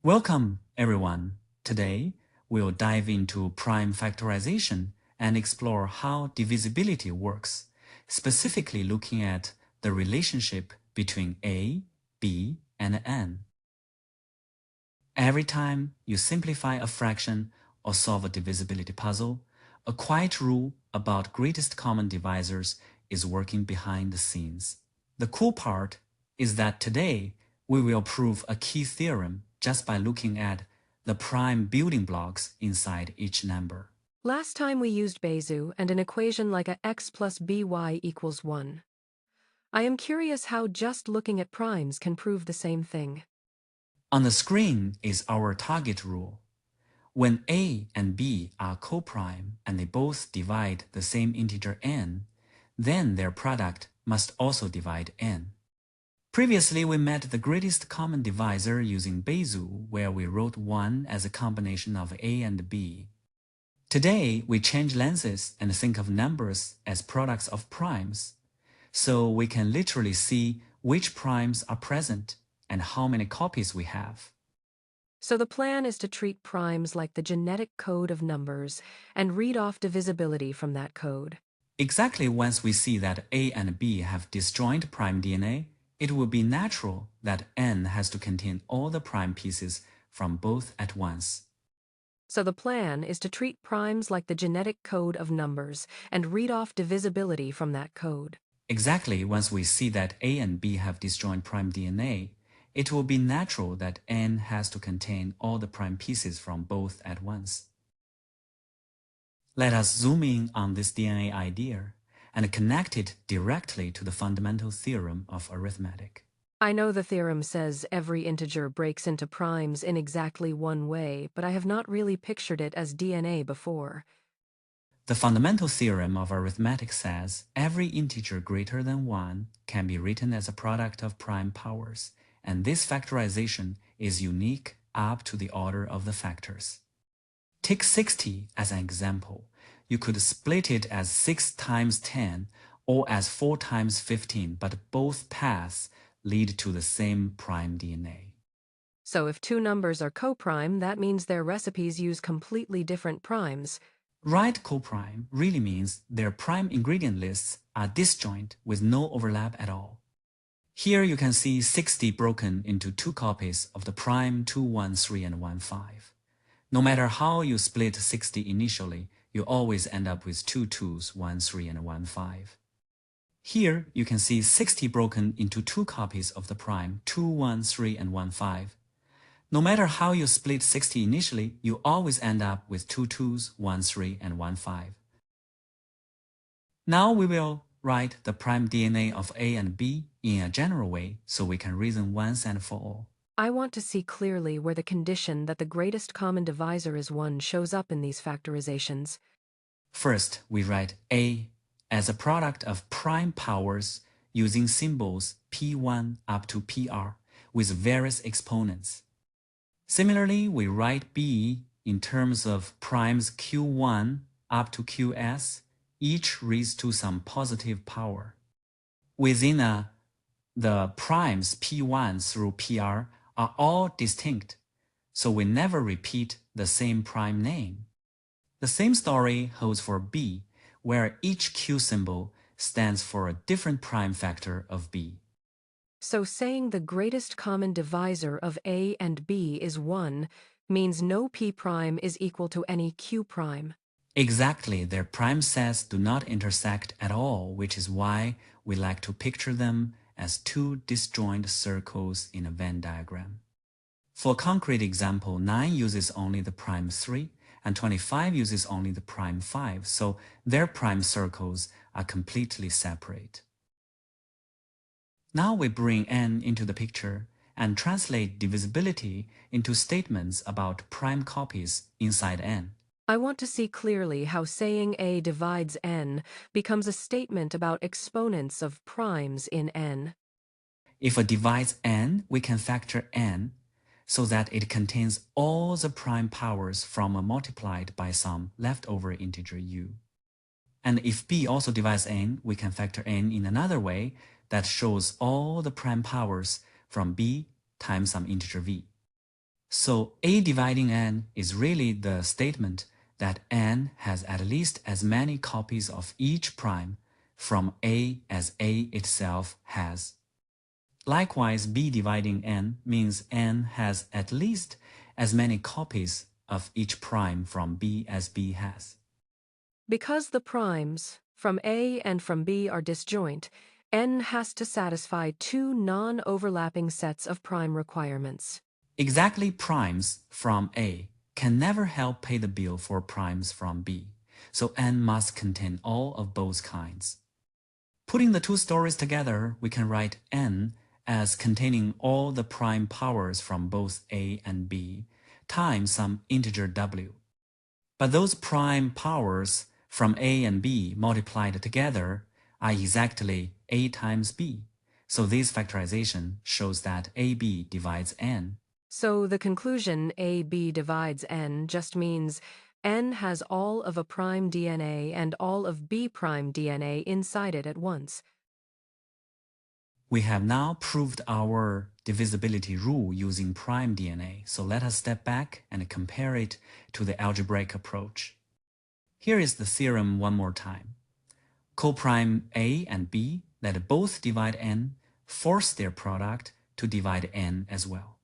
Welcome, everyone. Today, we'll dive into prime factorization and explore how divisibility works, specifically looking at the relationship between a, b, and n. Every time you simplify a fraction or solve a divisibility puzzle, a quiet rule about greatest common divisors is working behind the scenes. The cool part is that today we will prove a key theorem just by looking at the prime building blocks inside each number. Last time we used Bézout and an equation like a x plus by equals 1. I am curious how just looking at primes can prove the same thing. On the screen is our target rule. When a and b are coprime and they both divide the same integer n, then their product must also divide n. Previously, we met the greatest common divisor using Bézout, where we wrote 1 as a combination of a and b. Today, we change lenses and think of numbers as products of primes, so we can literally see which primes are present and how many copies we have. So the plan is to treat primes like the genetic code of numbers and read off divisibility from that code. Exactly once we see that a and b have disjoint prime DNA, it will be natural that n has to contain all the prime pieces from both at once. So the plan is to treat primes like the genetic code of numbers and read off divisibility from that code. Exactly once we see that a and b have disjoint prime DNA, it will be natural that n has to contain all the prime pieces from both at once. Let us zoom in on this DNA idea and connect it directly to the Fundamental Theorem of Arithmetic. I know the theorem says every integer breaks into primes in exactly one way, but I have not really pictured it as DNA before. The Fundamental Theorem of Arithmetic says every integer greater than 1 can be written as a product of prime powers, and this factorization is unique up to the order of the factors. Take 60 as an example. You could split it as 6 times 10 or as 4 times 15, but both paths lead to the same prime DNA. So if two numbers are coprime, that means their recipes use completely different primes. Right coprime really means their prime ingredient lists are disjoint with no overlap at all. Here you can see 60 broken into two copies of the prime 2, 1, 3, and 1, 5. No matter how you split 60 initially, you always end up with two 2's, 1, 3, and 1, 5. Here you can see 60 broken into two copies of the prime 2, 1, 3, and 1, 5. No matter how you split 60 initially, you always end up with two 2's, 1, 3, and 1, 5. Now we will write the prime DNA of A and B in a general way so we can reason once and for all. I want to see clearly where the condition that the greatest common divisor is 1 shows up in these factorizations. First, we write A as a product of prime powers using symbols P1 up to PR with various exponents. Similarly, we write B in terms of primes Q1 up to Qs, each raised to some positive power. Within the primes P1 through PR are all distinct, so we never repeat the same prime name. The same story holds for B, where each Q symbol stands for a different prime factor of B. So saying the greatest common divisor of A and B is 1 means no P prime is equal to any Q prime. Exactly, their prime sets do not intersect at all, which is why we like to picture them as two disjoint circles in a Venn diagram. For a concrete example, 9 uses only the prime 3, and 25 uses only the prime 5, so their prime circles are completely separate. Now we bring n into the picture and translate divisibility into statements about prime copies inside n. I want to see clearly how saying A divides n becomes a statement about exponents of primes in n. If a divides n, we can factor n so that it contains all the prime powers from a multiplied by some leftover integer u. And if b also divides n, we can factor n in another way that shows all the prime powers from b times some integer v. So A dividing n is really the statement that n has at least as many copies of each prime from A as A itself has. Likewise, B dividing n means n has at least as many copies of each prime from B as B has. Because the primes from A and from B are disjoint, n has to satisfy two non-overlapping sets of prime requirements. Exactly primes from A can never help pay the bill for primes from B, so n must contain all of both kinds. Putting the two stories together, we can write n as containing all the prime powers from both A and B times some integer w. But those prime powers from A and B multiplied together are exactly A times B, so this factorization shows that AB divides n. So the conclusion AB divides n just means n has all of a prime DNA and all of B prime DNA inside it at once. We have now proved our divisibility rule using prime DNA, so let us step back and compare it to the algebraic approach. Here is the theorem one more time. Coprime A and B that both divide n force their product to divide n as well.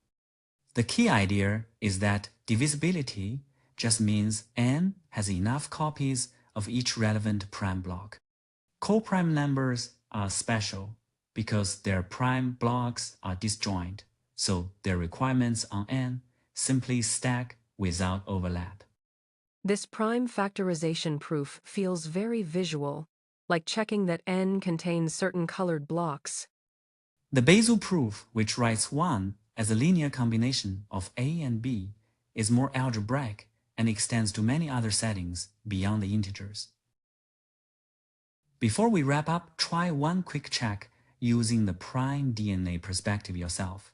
The key idea is that divisibility just means n has enough copies of each relevant prime block. Coprime numbers are special because their prime blocks are disjoint, so their requirements on n simply stack without overlap. This prime factorization proof feels very visual, like checking that n contains certain colored blocks. The Bézout proof, which writes 1 as a linear combination of A and B, is more algebraic and extends to many other settings beyond the integers. Before we wrap up, try one quick check using the prime DNA perspective yourself.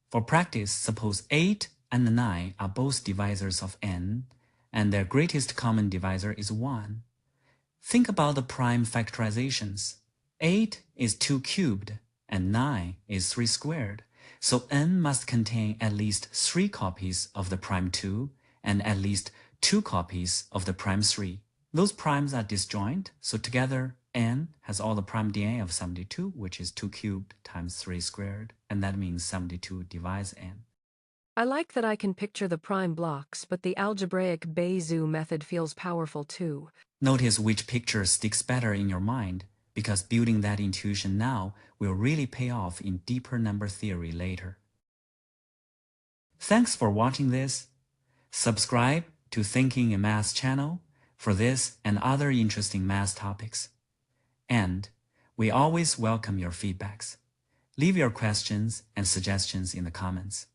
For practice, suppose 8 and 9 are both divisors of n, and their greatest common divisor is 1. Think about the prime factorizations. 8 is 2 cubed, and 9 is 3 squared, so n must contain at least 3 copies of the prime 2 and at least 2 copies of the prime 3. Those primes are disjoint, so together n has all the prime DNA of 72, which is 2 cubed times 3 squared, and that means 72 divides n. I like that I can picture the prime blocks, but the algebraic Bézout method feels powerful too. Notice which picture sticks better in your mind, because building that intuition now will really pay off in deeper number theory later. Thanks for watching this. Subscribe to Thinking in Math channel for this and other interesting math topics. And we always welcome your feedbacks. Leave your questions and suggestions in the comments.